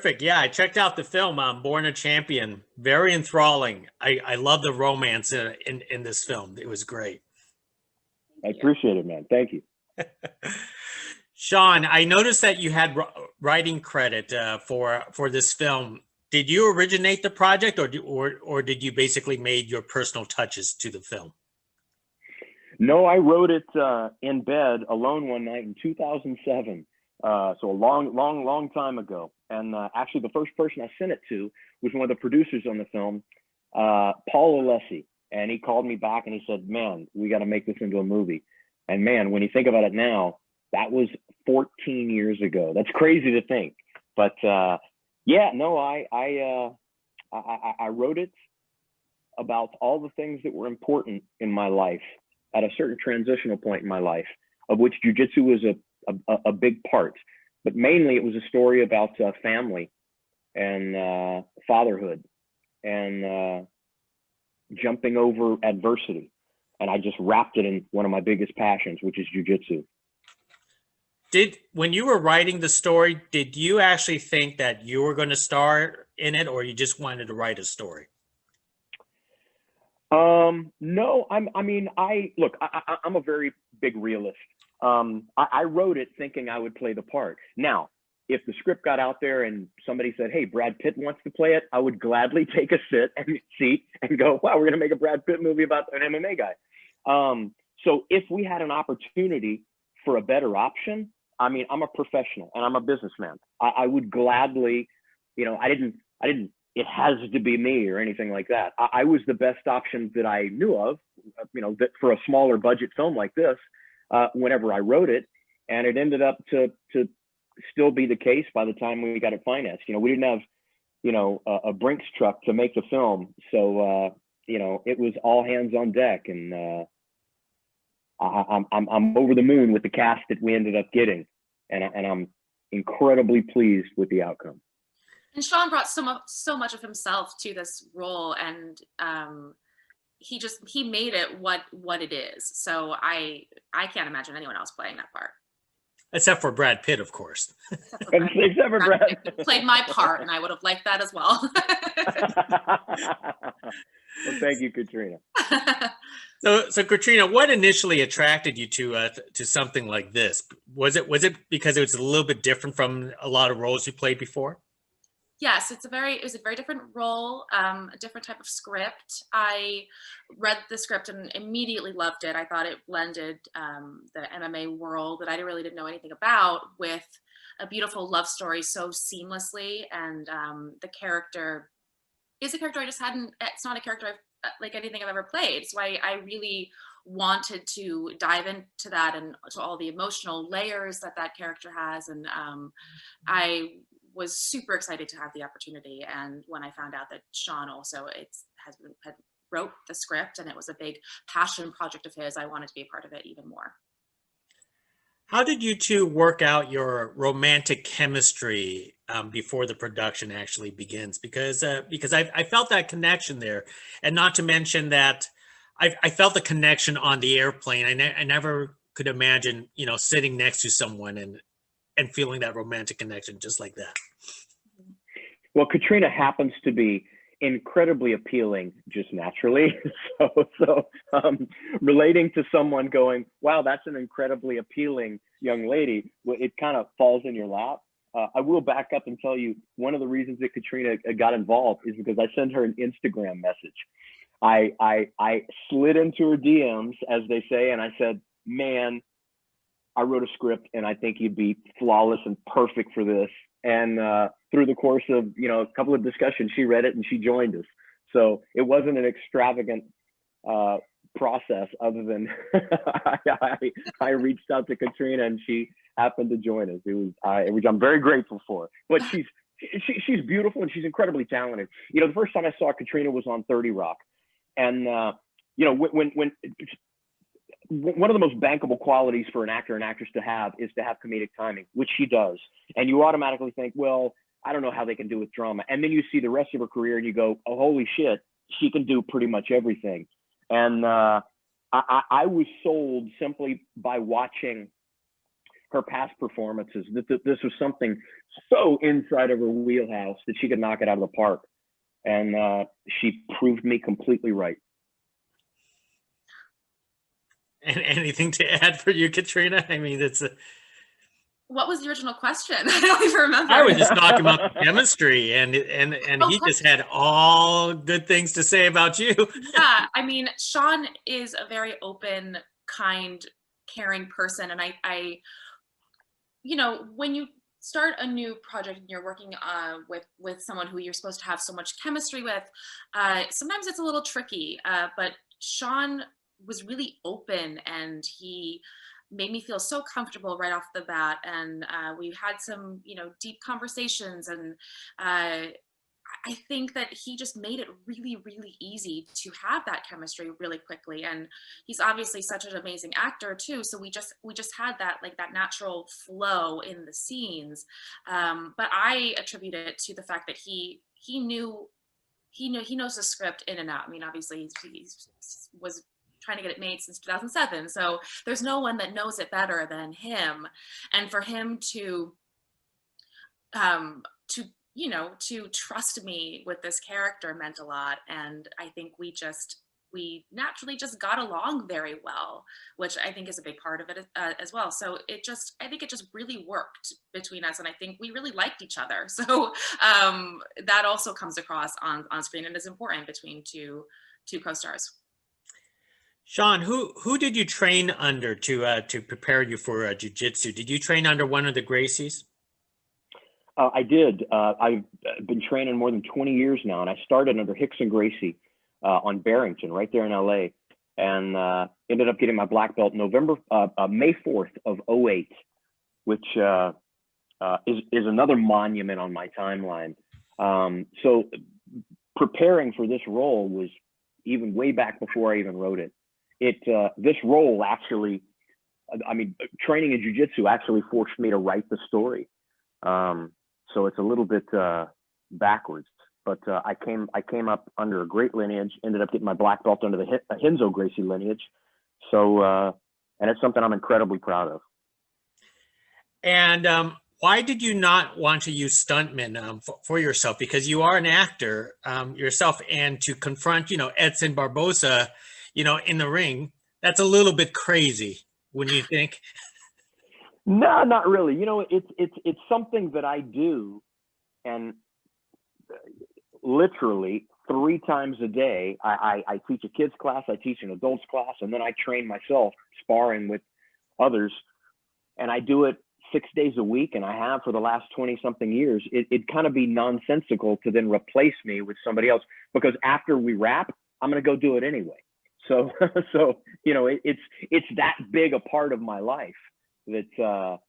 Terrific. Yeah, I checked out the film, Born a Champion. Very enthralling. I love the romance in this film. It was great. I appreciate it, man. Thank you. Sean, I noticed that you had writing credit for this film. Did you originate the project, or did you basically made your personal touches to the film? No, I wrote it in bed alone one night in 2007. So a long time ago. And actually, the first person I sent it to was one of the producers on the film, Paul Alessi. And he called me back and he said, "Man, we got to make this into a movie." And man, when you think about it now, that was 14 years ago. That's crazy to think. But yeah, no, I wrote it about all the things that were important in my life at a certain transitional point in my life, of which jujitsu was a big part. But mainly it was a story about family and fatherhood and jumping over adversity. And I just wrapped it in one of my biggest passions, which is jujitsu. When you were writing the story, did you actually think that you were going to star in it, or you just wanted to write a story? No, I'm a very big realist. I wrote it thinking I would play the part. Now, if the script got out there and somebody said, "Hey, Brad Pitt wants to play it," I would gladly take a seat and go, "Wow, we're going to make a Brad Pitt movie about an MMA guy." So if we had an opportunity for a better option, I mean, I'm a professional and I'm a businessman. I would gladly, I didn't, it has to be me or anything like that. I was the best option that I knew of, that for a smaller budget film like this, whenever I wrote it, and it ended up to still be the case by the time we got it financed. We didn't have, a Brinks truck to make the film. So, it was all hands on deck, and I'm over the moon with the cast that we ended up getting, and I'm incredibly pleased with the outcome. And Sean brought so much of himself to this role, and he made it what it is. So I can't imagine anyone else playing that part. Except for Brad Pitt, of course. Except for Brad Pitt played my part, and I would have liked that as well. Well, thank you, Katrina. So Katrina, what initially attracted you to something like this? Was it because it was a little bit different from a lot of roles you played before? Yes, it was a very different role, a different type of script. I read the script and immediately loved it. I thought it blended the MMA world that I really didn't know anything about with a beautiful love story so seamlessly. And the character is a character I just hadn't, it's not a character like anything I've ever played. So I really wanted to dive into that and to all the emotional layers that character has. And I was super excited to have the opportunity. And when I found out that Sean also had wrote the script and it was a big passion project of his, I wanted to be a part of it even more. How did you two work out your romantic chemistry before the production actually begins? Because I felt that connection there, and not to mention that I felt the connection on the airplane. I never could imagine sitting next to someone and feeling that romantic connection just like that. Well, Katrina happens to be incredibly appealing just naturally. So relating to someone going, "Wow, that's an incredibly appealing young lady," well, it kind of falls in your lap. I will back up and tell you, one of the reasons that Katrina got involved is because I sent her an Instagram message. I slid into her DMs, as they say, and I said, "Man, I wrote a script and I think you'd be flawless and perfect for this." And through the course of, a couple of discussions, she read it and she joined us. So it wasn't an extravagant process other than I reached out to Katrina and she happened to join us. Which I'm very grateful for. But she's beautiful and she's incredibly talented. The first time I saw Katrina was on 30 Rock. And, when one of the most bankable qualities for an actor and actress to have is to have comedic timing, which she does. And you automatically think, well, I don't know how they can do with drama. And then you see the rest of her career and you go, oh, holy shit, she can do pretty much everything. And I was sold simply by watching her past performances, that this was something so inside of her wheelhouse that she could knock it out of the park. And she proved me completely right. And anything to add for you, Katrina? I mean, What was the original question? I don't even remember. I was just talking about the chemistry, and Oh, he just had all good things to say about you. yeah, I mean, Sean is a very open, kind, caring person, and I you know, when you start a new project and you're working with someone who you're supposed to have so much chemistry with, sometimes it's a little tricky. But Sean was really open, and he made me feel so comfortable right off the bat. And we had some, you know, deep conversations, and I think that he just made it really, really easy to have that chemistry really quickly. And he's obviously such an amazing actor too. So we just had that, like, that natural flow in the scenes. But I attribute it to the fact that he knows the script in and out. I mean, obviously he was trying to get it made since 2007. So there's no one that knows it better than him. And for him to you know, to trust me with this character meant a lot. And I think we naturally just got along very well, which I think is a big part of it as well. So I think it just really worked between us, and I think we really liked each other. So that also comes across on screen and is important between two co-stars. Sean, who did you train under to prepare you for jujitsu? Did you train under one of the Gracies? I did. I've been training more than 20 years now, and I started under Hickson Gracie on Barrington, right there in LA, and ended up getting my black belt May 4th of '08, which is another monument on my timeline. So preparing for this role was even way back before I even wrote it. This role actually, I mean, training in jiu-jitsu actually forced me to write the story. So it's a little bit backwards, but I came up under a great lineage, ended up getting my black belt under the Hinzo Gracie lineage. So, and it's something I'm incredibly proud of. And why did you not want to use stuntmen for yourself? Because you are an actor yourself, and to confront, you know, Edson Barboza, you know, in the ring, that's a little bit crazy, wouldn't you think? No, not really. You know, it's something that I do, and literally 3 times a day. I teach a kids class, I teach an adults class, and then I train myself sparring with others, and I do it 6 days a week, and I have for the last 20 something years. It'd kind of be nonsensical to then replace me with somebody else, because after we wrap, I'm going to go do it anyway. So, you know, it's that big a part of my life that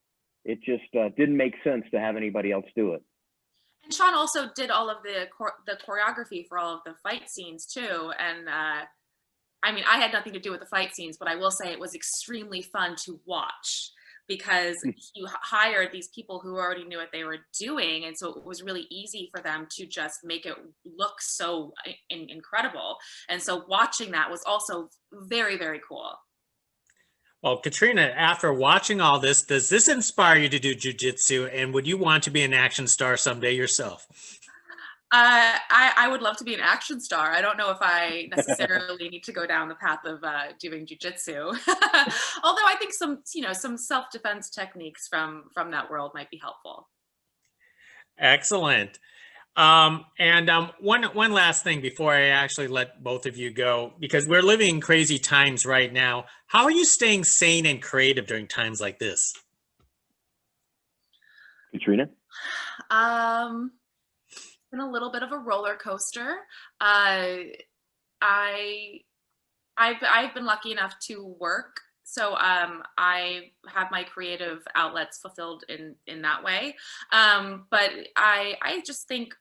it just didn't make sense to have anybody else do it. And Sean also did all of the choreography for all of the fight scenes too. And I mean, I had nothing to do with the fight scenes, but I will say it was extremely fun to watch, because you hired these people who already knew what they were doing. And so it was really easy for them to just make it look so incredible. And so watching that was also very, very cool. Well, Katrina, after watching all this, does this inspire you to do jujitsu? And would you want to be an action star someday yourself? I would love to be an action star. I don't know if I necessarily need to go down the path of doing jujitsu. Although I think some self-defense techniques from that world might be helpful. Excellent. One last thing before I actually let both of you go, because we're living in crazy times right now. How are you staying sane and creative during times like this? Katrina? It's been a little bit of a roller coaster. I've been lucky enough to work, so I have my creative outlets fulfilled in that way. But I just think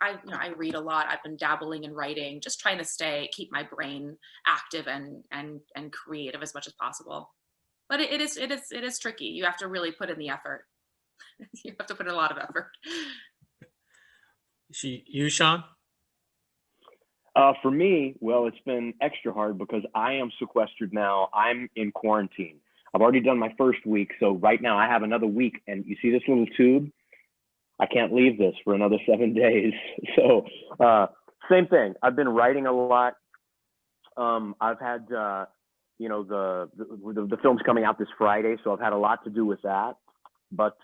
I read a lot. I've been dabbling in writing, just trying to keep my brain active and creative as much as possible. But it is tricky. You have to really put in the effort. You have to put in a lot of effort. You, Sean? For me, well, it's been extra hard because I am sequestered now. I'm in quarantine. I've already done my first week. So right now I have another week, and you see this little tube? I can't leave this for another 7 days. So same thing. I've been writing a lot. I've had, you know, the film's coming out this Friday, so I've had a lot to do with that. But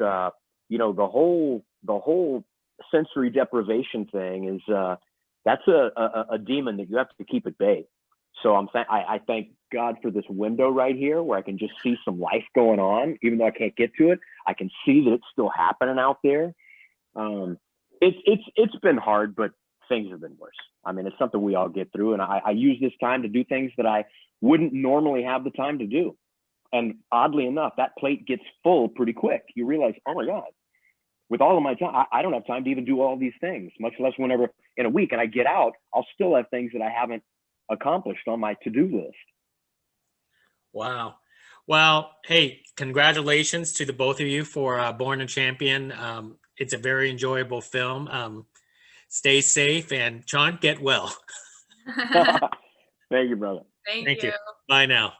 you know, the whole sensory deprivation thing is that's a demon that you have to keep at bay. So I thank God for this window right here where I can just see some life going on, even though I can't get to it. I can see that it's still happening out there. It's been hard, but things have been worse. I mean, it's something we all get through, and I use this time to do things that I wouldn't normally have the time to do. And oddly enough, that plate gets full pretty quick. You realize, oh my God, with all of my time, I don't have time to even do all these things, much less whenever in a week. And I get out, I'll still have things that I haven't accomplished on my to-do list. Wow. Well, hey, congratulations to the both of you for Born a Champion. It's a very enjoyable film. Stay safe, and Sean, get well. Thank you, brother. Thank you. Bye now.